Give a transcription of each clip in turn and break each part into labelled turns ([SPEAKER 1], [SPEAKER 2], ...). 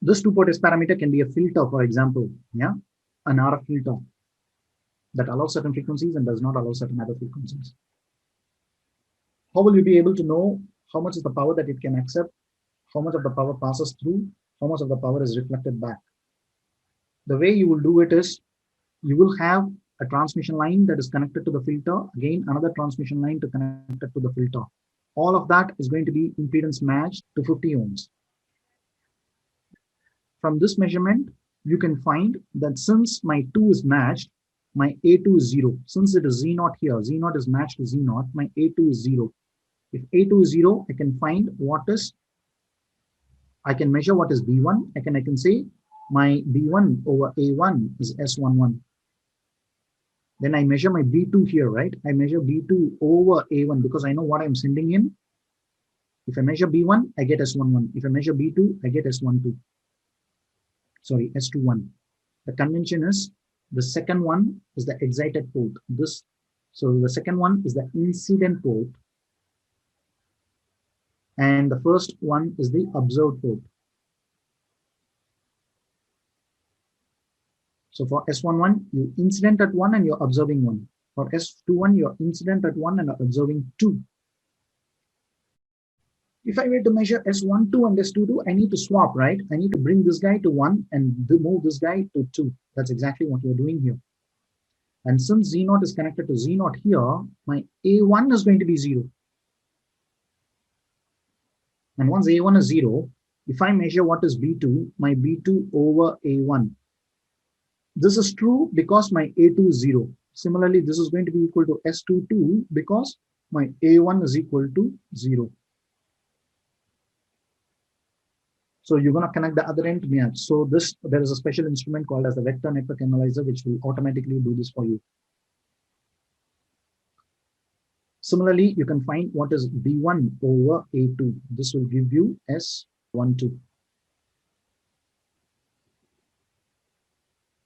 [SPEAKER 1] This two-port S parameter can be a filter, for example, yeah, an RF filter that allows certain frequencies and does not allow certain other frequencies. How will you be able to know how much is the power that it can accept, how much of the power passes through, how much of the power is reflected back? The way you will do it is you will have a transmission line that is connected to the filter, again another transmission line to connected to the filter. All of that is going to be impedance matched to 50 ohms. From this measurement, you can find that since my 2 is matched, my A2 is 0. Since it is Z0 here, Z0 is matched to Z0, my A2 is 0. If A2 is 0, I can find what is, I can measure what is B1. I can say my B1 over A1 is S11. Then I measure my B2 here, right? I measure B2 over A1 because I know what I'm sending in. If I measure B1, I get S11. If I measure B2, I get S12. Sorry, S21. The convention is the second one is the excited port. So the second one is the incident port. And the first one is the observed port. So for S11, you incident at 1 and you're observing 1. For S21, you're incident at 1 and observing 2. If I were to measure S12 and S22, I need to swap, right? I need to bring this guy to 1 and move this guy to 2. That's exactly what we're doing here. And since Z0 is connected to Z0 here, my A1 is going to be 0. And once A1 is 0, if I measure what is B2, my B2 over A1. This is true because my A2 is 0. Similarly, this is going to be equal to S22 because my A1 is equal to 0. So you're going to connect the other end to match. So there is a special instrument called as the vector network analyzer, which will automatically do this for you. Similarly, you can find what is B1 over A2. This will give you S12.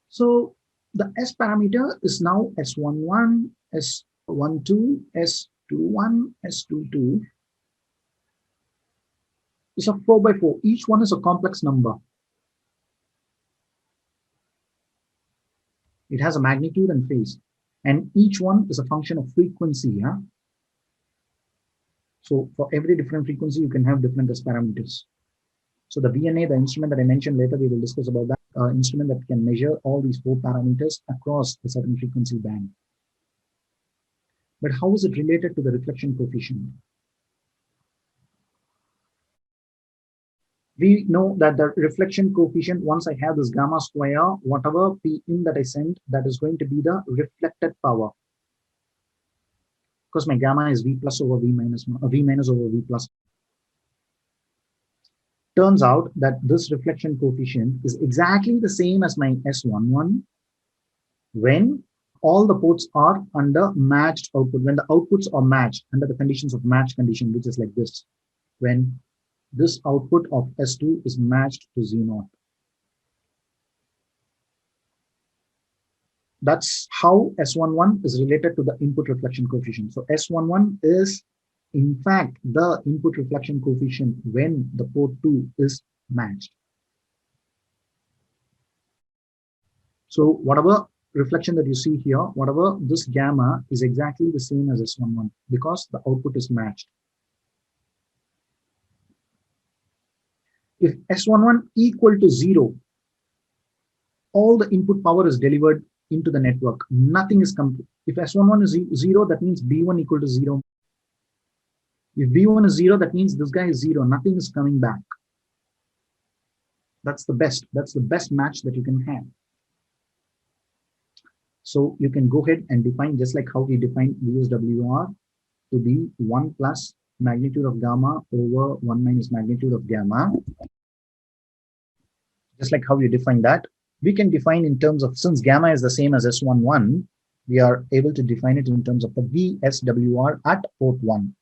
[SPEAKER 1] So the S parameter is now S11, S12, S21, S22. It's a 4x4. Each one is a complex number. It has a magnitude and phase. And each one is a function of frequency. Yeah? So for every different frequency, you can have different S parameters. So the VNA, the instrument that I mentioned later, we will discuss about that instrument that can measure all these 4 parameters across a certain frequency band. But how is it related to the reflection coefficient? We know that the reflection coefficient, once I have this gamma square, whatever P in that I send, that is going to be the reflected power. Because my gamma is V plus over V minus, V minus over V plus. Turns out that this reflection coefficient is exactly the same as my S11 when all the ports are under matched output, when the outputs are matched under the conditions of match condition, which is like this, when this output of S2 is matched to Z0. That's how S11 is related to the input reflection coefficient. So S11 is in fact the input reflection coefficient when the port 2 is matched. So whatever reflection that you see here, whatever this gamma is exactly the same as S11 because the output is matched. If S11 equal to 0, all the input power is delivered into the network. Nothing is complete. If S11 is 0, that means B1 equal to 0. If B1 is 0, that means this guy is 0. Nothing is coming back. That's the best. That's the best match that you can have. So you can go ahead and define, just like how we define VSWR to be 1 plus magnitude of gamma over 1 minus magnitude of gamma. Just like how you define that, we can define in terms of, since gamma is the same as S11, we are able to define it in terms of the VSWR at port 1.